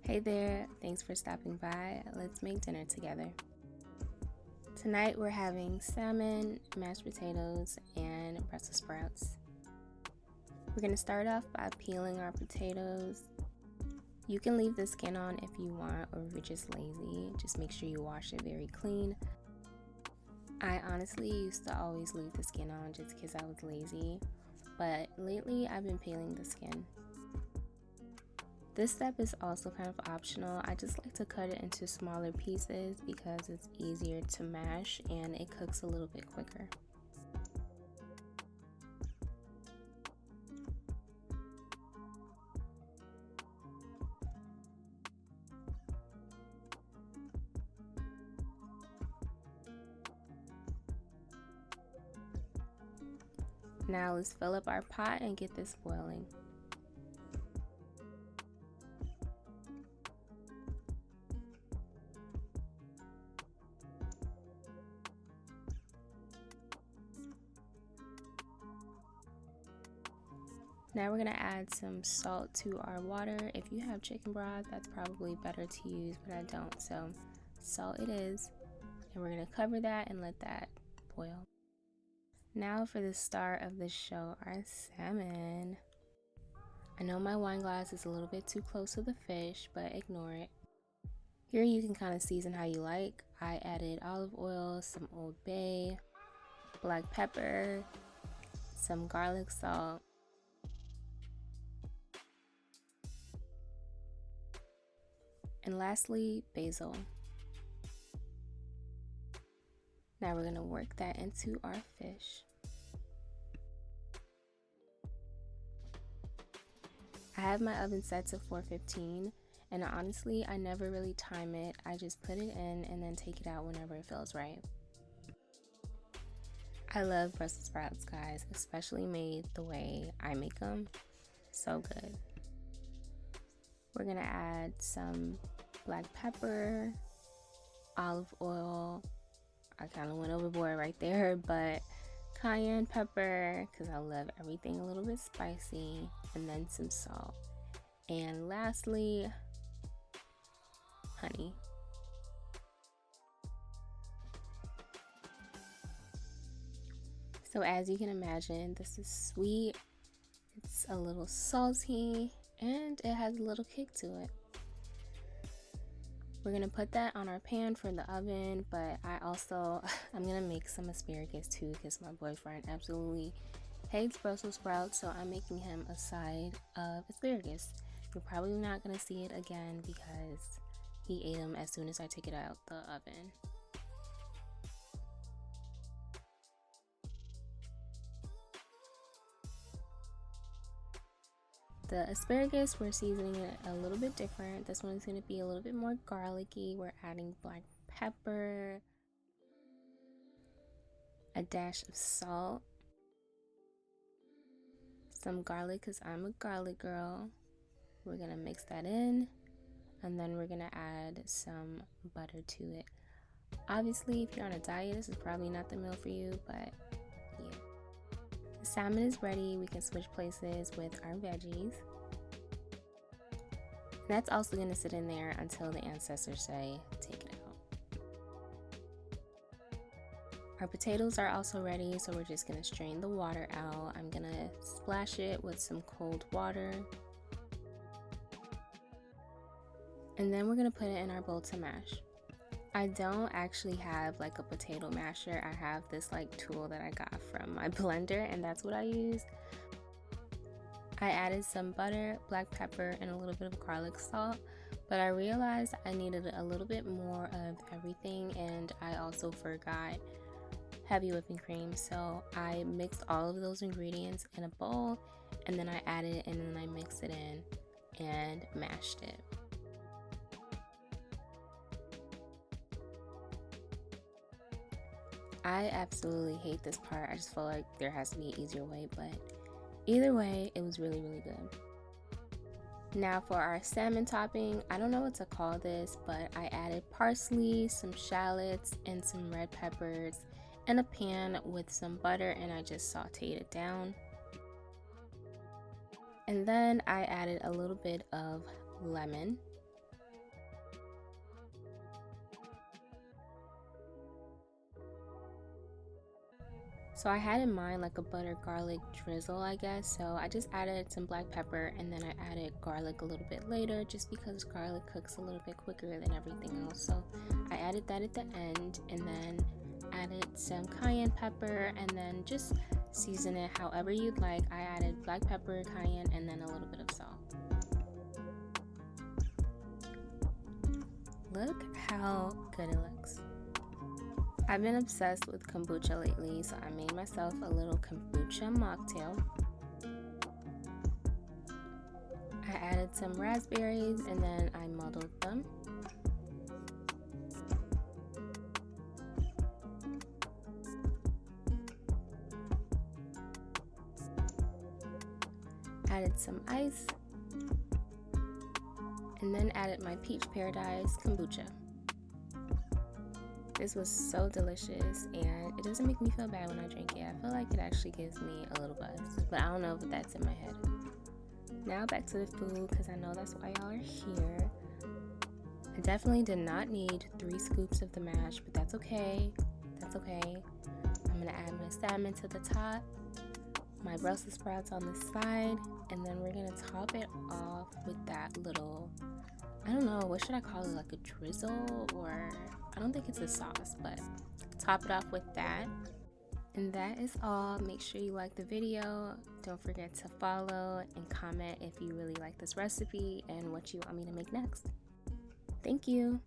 Hey there, thanks for stopping by. Let's make dinner together. Tonight we're having salmon, mashed potatoes, and Brussels sprouts. We're going to start off by peeling our potatoes. You can leave the skin on if you want, or if you're just lazy. Just make sure you wash it very clean. I honestly used to always leave the skin on just because I was lazy, but lately I've been peeling the skin. This step is also kind of optional. I just like to cut it into smaller pieces because it's easier to mash and it cooks a little bit quicker. Now let's fill up our pot and get this boiling. Now we're going to add some salt to our water. If you have chicken broth, that's probably better to use, but I don't, so salt it is. And we're going to cover that and let that boil. Now for the star of the show, our salmon. I know my wine glass is a little bit too close to the fish, but ignore it. Here you can kind of season how you like. I added olive oil, some Old Bay, black pepper, some garlic salt, and lastly, basil. Now we're going to work that into our fish. I have my oven set to 415, and honestly, I never really time it. I just put it in and then take it out whenever it feels right. I love Brussels sprouts, guys, especially made the way I make them. So good. We're going to add some black pepper, olive oil. I kind of went overboard right there, but cayenne pepper, because I love everything a little bit spicy, and then some salt. And lastly, honey. So as you can imagine, this is sweet, it's a little salty, and it has a little kick to it. We're gonna put that on our pan for the oven, but I'm gonna make some asparagus too because my boyfriend absolutely hates Brussels sprouts, so I'm making him a side of asparagus. You're probably not gonna see it again because he ate them as soon as I took it out the oven. The asparagus, we're seasoning it a little bit different. This one's going to be a little bit more garlicky. We're adding black pepper, a dash of salt, some garlic because I'm a garlic girl. We're going to mix that in, and then we're going to add some butter to it. Obviously, if you're on a diet, this is probably not the meal for you, but yeah. The salmon is ready. We can switch places with our veggies. That's also going to sit in there until the ancestors say, take it out. Our potatoes are also ready, so we're just going to strain the water out. I'm going to splash it with some cold water. And then we're going to put it in our bowl to mash. I don't actually have like a potato masher. I have this like tool that I got from my blender, and that's what I use. I added some butter, black pepper, and a little bit of garlic salt, but I realized I needed a little bit more of everything, and I also forgot heavy whipping cream, so I mixed all of those ingredients in a bowl, and then I added it, and then I mixed it in and mashed it. I absolutely hate this part. I just feel like there has to be an easier way, but either way, it was really, really good. Now for our salmon topping, I don't know what to call this, but I added parsley, some shallots, and some red peppers in a pan with some butter, and I just sauteed it down. And then I added a little bit of lemon. So I had in mind like a butter garlic drizzle, I guess. So I just added some black pepper and then I added garlic a little bit later just because garlic cooks a little bit quicker than everything else. So I added that at the end and then added some cayenne pepper and then just season it however you'd like. I added black pepper, cayenne, and then a little bit of salt. Look how good it looks. I've been obsessed with kombucha lately, so I made myself a little kombucha mocktail. I added some raspberries and then I muddled them. Added some ice and then added my peach paradise kombucha. This was so delicious and it doesn't make me feel bad when I drink it. I feel like it actually gives me a little buzz, but I don't know if that's in my head. Now back to the food because I know that's why y'all are here. I definitely did not need 3 scoops of the mash, but that's okay. That's okay. I'm gonna add my salmon to the top, my Brussels sprouts on the side, and then we're gonna top it off with that little, I don't know, what should I call it, like a drizzle, or I don't think it's a sauce, but top it off with that. And that is all. Make sure you like the video. Don't forget to follow and comment if you really like this recipe and what you want me to make next. Thank you.